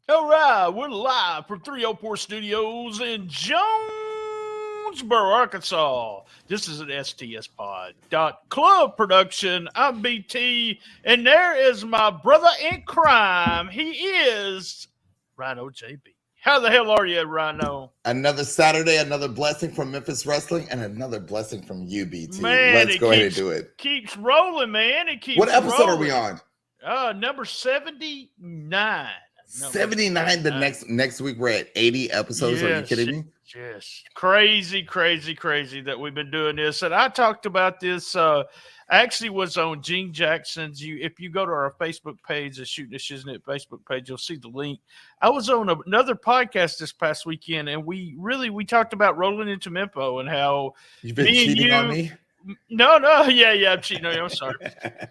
All right, we're live from 304 Studios in Jonesboro, Arkansas. This is an STS Pod Club production. I'm BT, and there is my brother in crime. He is RynoJB. How the hell are you, Rhino? Another Saturday, another blessing from Memphis Wrestling, and another blessing from UBT. Man, Let's go ahead and do it. Keeps rolling, man. It keeps What episode rolling. are we on? Number 79. 79. The next week we're at 80 episodes. Are you kidding me? Yes. Crazy that we've been doing this. And I talked about this. Actually was on Gene Jackson's. If you go to our Facebook page, the Shooting the Shiznit Facebook page, you'll see the link. I was on another podcast this past weekend, and we talked about Rollin Into Mempho and how you've been cheating on me. No, yeah, I'm cheating on you. I'm sorry.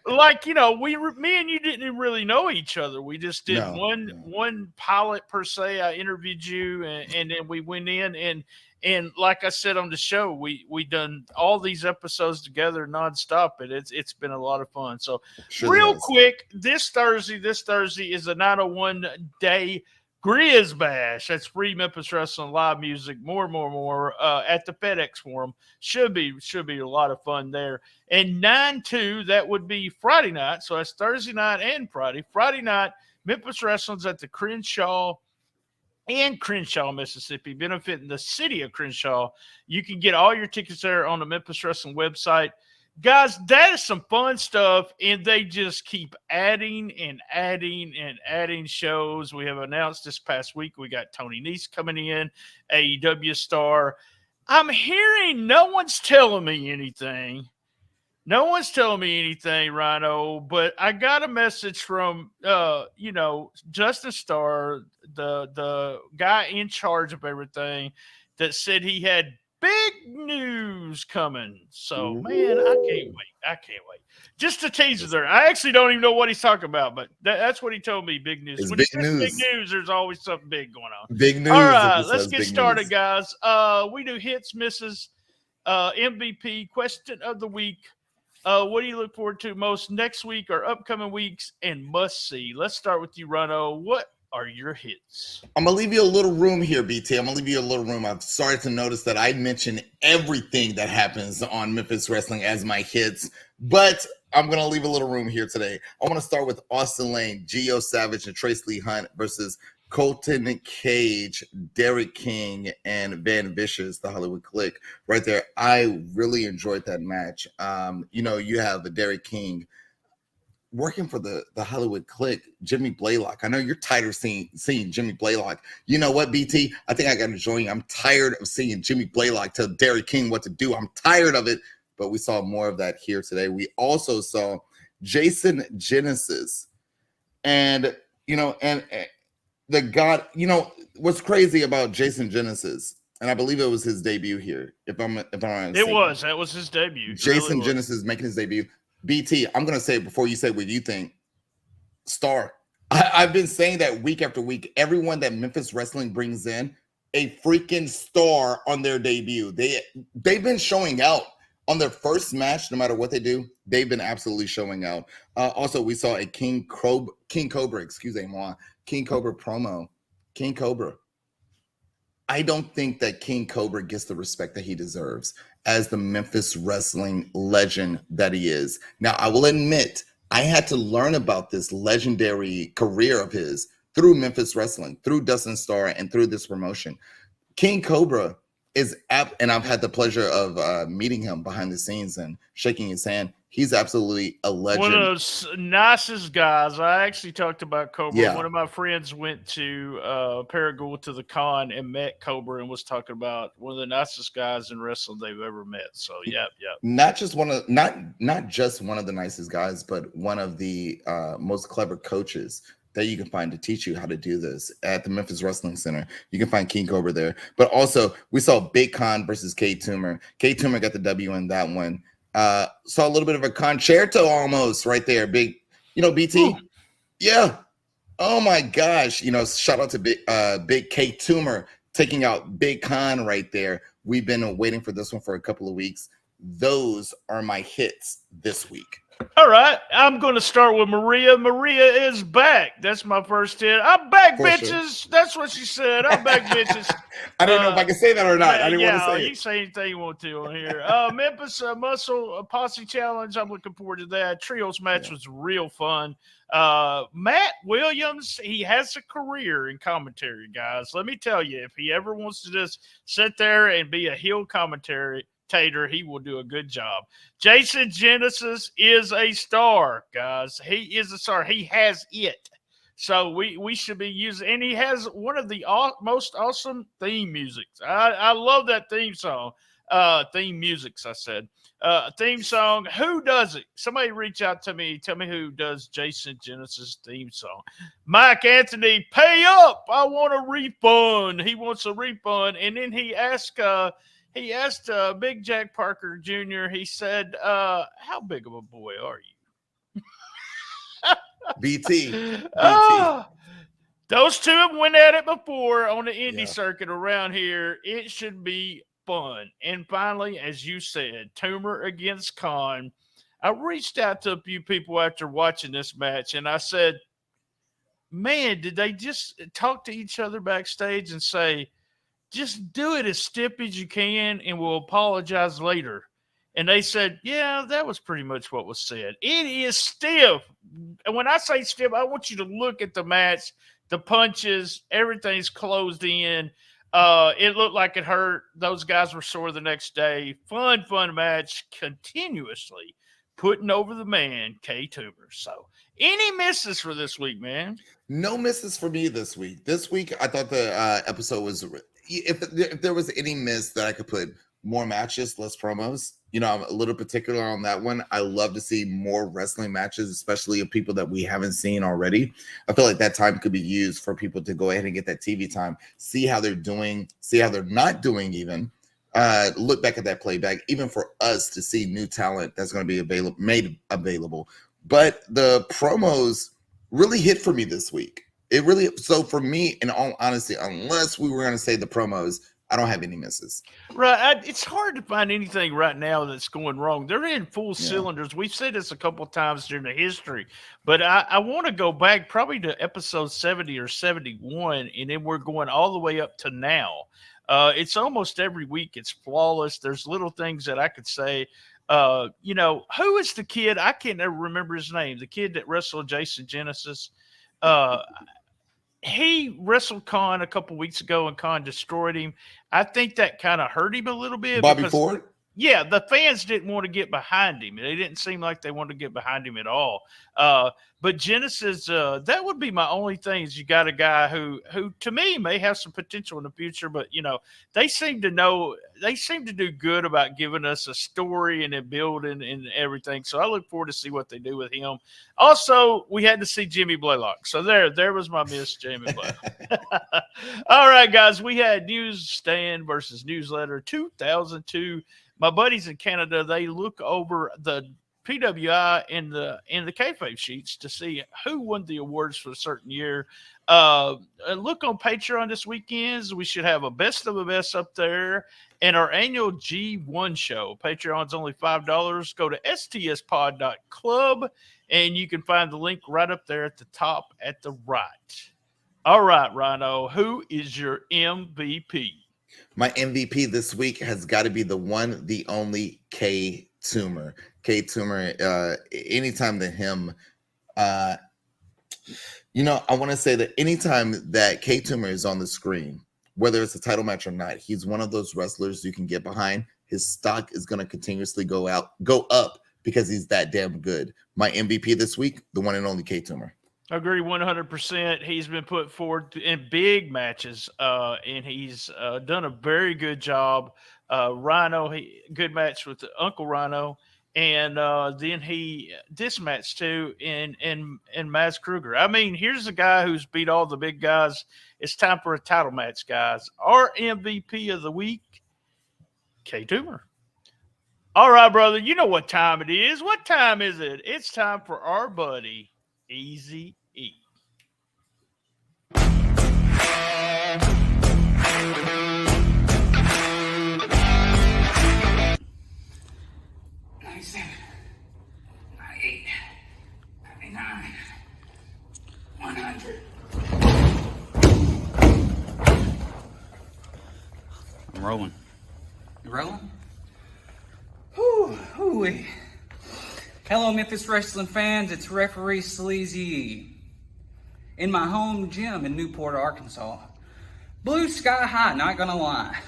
Like, me and you didn't really know each other. We just did one pilot per se. I interviewed you, and then we went in and like I said on the show, we done all these episodes together nonstop, and it's been a lot of fun. So real quick, this Thursday is a 901 day Grizz Bash. That's free Memphis Wrestling live music, more at the FedExForum. Should be a lot of fun there. And 9/2, that would be Friday night. So that's Thursday night and Friday. Friday night, Memphis Wrestling's at the Crenshaw in Crenshaw, Mississippi, benefiting the city of Crenshaw. You can get all your tickets there on the Memphis Wrestling website. Guys, that is some fun stuff, and they just keep adding and adding shows. We have announced this past week we got Tony Nese coming in, AEW star. I'm hearing no one's telling me anything. Rhino, but I got a message from, Justin Starr, the guy in charge of everything, that said he had big news coming. So, man, I can't wait. Just a teaser there. I actually don't even know what he's talking about, but that's what he told me, big news. When he says big news, there's always something big going on. Big news. All right, let's get started, guys. We do hits, misses, MVP, question of the week. What do you look forward to most next week or upcoming weeks, and must see? Let's start with you, Rhino. What are your hits? I'm going to leave you a little room here, BT. I'm going to leave you a little room. I've started to notice that I mention everything that happens on Memphis Wrestling as my hits, but I'm going to leave a little room here today. I want to start with Austin Lane, Gio Savage, and Trace Lee Hunt versus Colton Cage, Derek King, and Van Vicious, the Hollywood Clique. Right there, I really enjoyed that match. You have the Derek King working for the Hollywood Clique, Jimmy Blaylock. I know you're tired of seeing Jimmy Blaylock. You know what, BT? I think I got to join you. I'm tired of seeing Jimmy Blaylock tell Derek King what to do. I'm tired of it, but we saw more of that here today. We also saw Jason Genesis, and the God, what's crazy about Jason Genesis, and I believe it was his debut here. If I'm right, that was his debut. Jason Genesis making his debut. BT, I'm gonna say it before you say what you think. Star. I've been saying that week after week. Everyone that Memphis Wrestling brings in, a freaking star on their debut. They've been showing out on their first match. No matter what they do, they've been absolutely showing out. Also, we saw a King Cobra promo. King Cobra. I don't think that King Cobra gets the respect that he deserves as the Memphis Wrestling legend that he is. Now, I will admit, I had to learn about this legendary career of his through Memphis Wrestling, through Dustin Starr, and through this promotion. King Cobra is and I've had the pleasure of meeting him behind the scenes and shaking his hand. He's absolutely a legend. One of those nicest guys. I actually talked about Cobra. Yeah. One of my friends went to Paragould to the con and met Cobra and was talking about one of the nicest guys in wrestling they've ever met. So, yeah. Not just one of the nicest guys, but one of the most clever coaches that you can find to teach you how to do this at the Memphis Wrestling Center. You can find King Cobra there. But also, we saw Big Con versus Kate Toomer. Kate Toomer got the W in that one. Saw a little bit of a concerto almost right there. Big, BT. Ooh. Yeah. Oh my gosh. Shout out to Big Kate Toomer taking out Big Con right there. We've been waiting for this one for a couple of weeks. Those are my hits this week. All right, I'm going to start with Maria. Maria is back. That's my first hit. I'm back, for bitches. Sure. That's what she said. I'm back, bitches. I don't know if I can say that or not. I didn't want to say it. You can say anything you want to on here. Memphis Muscle Posse Challenge. I'm looking forward to that. Trios match was real fun. Matt Williams, he has a career in commentary, guys. Let me tell you, if he ever wants to just sit there and be a heel commentator, he will do a good job. Jason Genesis is a star, guys. He is a star. He has it. So we should be using, and he has one of the most awesome theme musics. I love that theme song. Theme musics, I said. Theme song. Who does it? Somebody reach out to me. Tell me who does Jason Genesis theme song. Mike Anthony, pay up. I want a refund. He wants a refund. And then he asked Big Jack Parker Jr., he said, how big of a boy are you? BT. Those two have went at it before on the indie circuit around here. It should be fun. And finally, as you said, Toomer against Khan. I reached out to a few people after watching this match, and I said, man, did they just talk to each other backstage and say, just do it as stiff as you can and we'll apologize later? And they said, yeah, that was pretty much what was said. It is stiff. And when I say stiff, I want you to look at the match, the punches, everything's closed in. It looked like it hurt. Those guys were sore the next day. Fun match, continuously putting over the man, K Toomer. So any misses for this week, man? No misses for me this week. This week, I thought the episode was, if there was any miss that I could put, more matches, less promos. You know, I'm a little particular on that one. I love to see more wrestling matches, especially of people that we haven't seen already. I feel like that time could be used for people to go ahead and get that TV time, see how they're doing, see how they're not doing even. Look back at that playback, even for us to see new talent that's going to be made available. But the promos really hit for me this week. So for me, in all honesty, unless we were going to say the promos, I don't have any misses. Right. It's hard to find anything right now that's going wrong. They're in full cylinders. We've said this a couple of times during the history, but I want to go back probably to episode 70 or 71, and then we're going all the way up to now. It's almost every week. It's flawless. There's little things that I could say. Who is the kid? I can't ever remember his name. The kid that wrestled Jason Genesis. He wrestled Khan a couple weeks ago, and Khan destroyed him. I think that kind of hurt him a little bit. Bobby Ford? Yeah, the fans didn't want to get behind him. They didn't seem like they wanted to get behind him at all. But Genesis, that would be my only thing, is you got a guy who to me may have some potential in the future, but they seem to do good about giving us a story and then building and everything. So I look forward to see what they do with him. Also, we had to see Jimmy Blaylock. So there was my miss, Jimmy Blaylock. All right, guys, we had Newsstand versus Newsletter 2002. My buddies in Canada, they look over the PWI and the kayfabe sheets to see who won the awards for a certain year. Look on Patreon this weekend. We should have a best of the best up there, and our annual G1 show. Patreon's only $5. Go to stspod.club, and you can find the link right up there at the top at the right. All right, Rhino, who is your MVP? My MVP this week has got to be the one, the only K Toomer. K Toomer, anytime that him, I want to say that anytime that K Toomer is on the screen, whether it's a title match or not, he's one of those wrestlers you can get behind. His stock is going to continuously go up because he's that damn good. My MVP this week, the one and only K Toomer. I agree 100%. He's been put forward in big matches, and he's done a very good job. Rhino, good match with Uncle Rhino, and then this match too in Mads Kruger. I mean, here's a guy who's beat all the big guys. It's time for a title match, guys. Our MVP of the week, K Toomer. All right, brother, you know what time it is. What time is it? It's time for our buddy Easy E. rolling. You rolling? Whew, hooey. Hello, Memphis Wrestling fans. It's referee Sleazy in my home gym in Newport, Arkansas. Blue sky high, not gonna lie.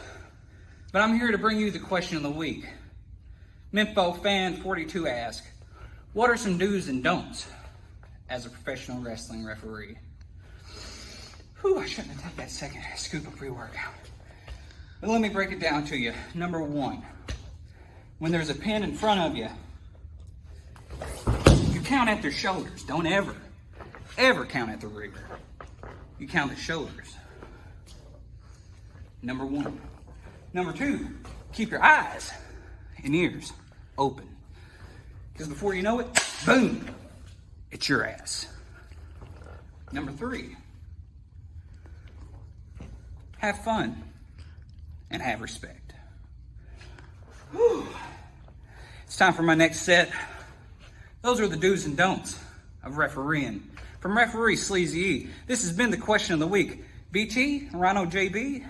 But I'm here to bring you the question of the week. Mempho fan 42 asks, what are some do's and don'ts as a professional wrestling referee? Whew, I shouldn't have taken that second scoop of pre-workout. But let me break it down to you. Number one, when there's a pin in front of you, you count at their shoulders. Don't ever count at the rear. You count the shoulders. Number one. Number two, keep your eyes and ears open. Because before you know it, boom, it's your ass. Number three, have fun and have respect. Whew. It's time for my next set. Those are the do's and don'ts of refereeing. From referee Sleazy E, this has been the question of the week. BT, RynoJB.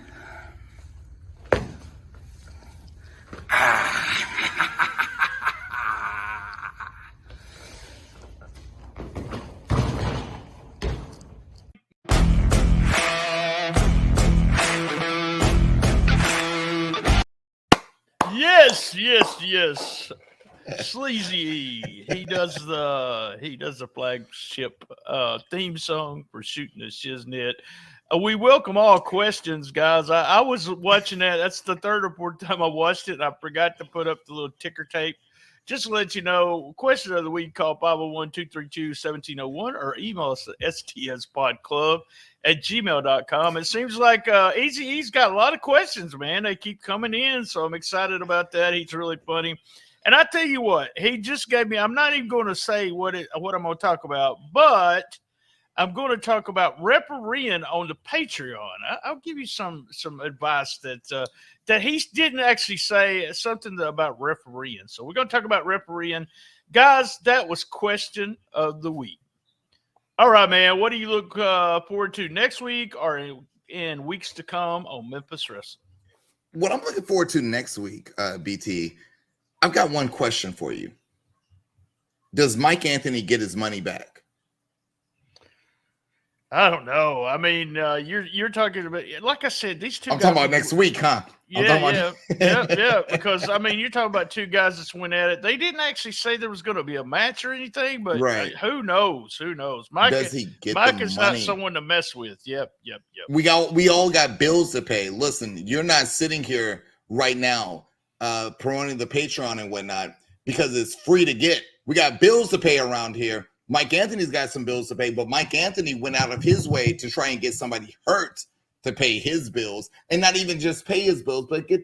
Yes. Sleazy. He does the flagship theme song for Shooting the Shiznit. We welcome all questions, guys. I was watching that. That's the third or fourth time I watched it, and I forgot to put up the little ticker tape. Just to let you know, question of the week, call 501-232-1701 or email us at stspodclub@gmail.com. It seems like Eazy-E's got a lot of questions, man. They keep coming in, so I'm excited about that. He's really funny. And I tell you what, he just gave me, I'm not even going to say what I'm going to talk about, but I'm going to talk about refereeing on the Patreon. I'll give you some advice that he didn't actually say something about refereeing. So we're going to talk about refereeing. Guys, that was question of the week. All right, man. What do you look forward to next week or in weeks to come on Memphis Wrestling? What I'm looking forward to next week, BT, I've got one question for you. Does Mike Anthony get his money back? I don't know. I mean, you're talking about, like I said, these two. I'm talking about next week, huh? Yeah. Because I mean, you're talking about two guys that went at it. They didn't actually say there was going to be a match or anything, but who knows? Mike, does he get Mike the is money? Not someone to mess with. Yep. We all got bills to pay. Listen, you're not sitting here right now promoting the Patreon and whatnot because it's free to get. We got bills to pay around here. Mike Anthony's got some bills to pay, but Mike Anthony went out of his way to try and get somebody hurt to pay his bills, and not even just pay his bills, but give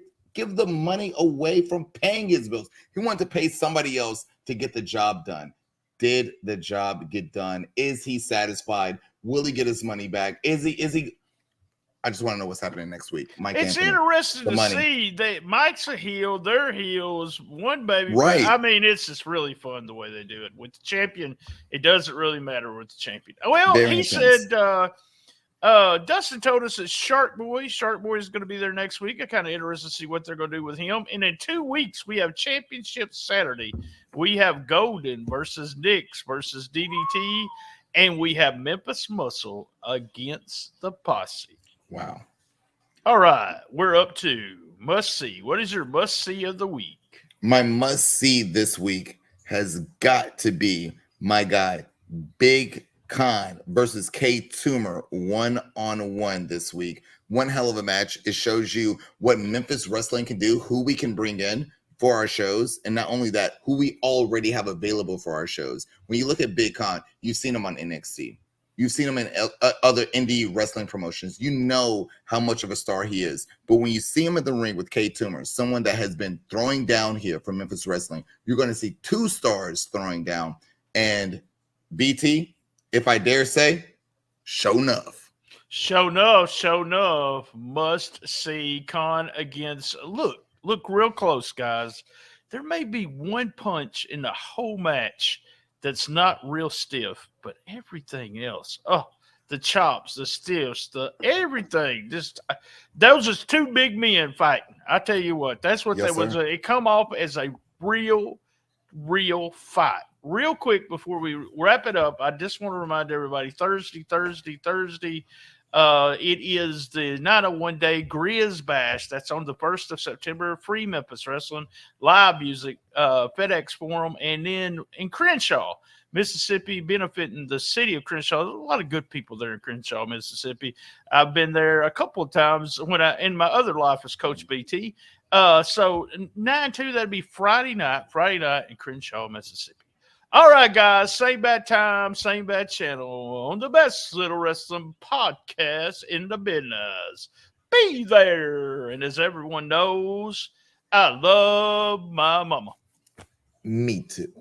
the money away from paying his bills. He wanted to pay somebody else to get the job done. Did the job get done? Is he satisfied? Will he get his money back? Is he? I just want to know what's happening next week. Mike it's Anthony, interesting to see that Mike's a heel, they're heels, one baby. Right. I mean, it's just really fun the way they do it. With the champion, it doesn't really matter with the champion. Well, he said, Dustin told us that Shark Boy is going to be there next week. I'm kind of interested to see what they're going to do with him. And in 2 weeks, we have Championship Saturday. We have Golden versus Nix versus DDT, and we have Memphis Muscle against the Posse. Wow. All right. We're up to must see. What is your must see of the week? My must see this week has got to be my guy, Big Con versus K Toomer 1-on-1 this week. One hell of a match. It shows you what Memphis Wrestling can do, who we can bring in for our shows, and not only that, who we already have available for our shows. When you look at Big Con, you've seen him on NXT. You've seen him in other indie wrestling promotions. You know how much of a star he is. But when you see him in the ring with K Toomer, someone that has been throwing down here for Memphis Wrestling, you're going to see two stars throwing down. And BT, if I dare say, show enough. Show enough. Must see Con against. Look real close, guys. There may be one punch in the whole match that's not real stiff, but everything else. Oh, the chops, the stiffs, the everything. Just those are two big men fighting. I tell you what, that's what that was. It come off as a real fight. Real quick before we wrap it up, I just want to remind everybody: Thursday. It is the 901 Day Grizz Bash. That's on the 1st of September. Free Memphis Wrestling, live music, FedExForum, and then in Crenshaw, Mississippi, benefiting the city of Crenshaw. There's a lot of good people there in Crenshaw, Mississippi. I've been there a couple of times when in my other life as Coach BT. So 9/2, that'd be Friday night in Crenshaw, Mississippi. All right, guys, same bad time, same bad channel on the best little wrestling podcast in the business. Be there. And as everyone knows, I love my mama. Me too.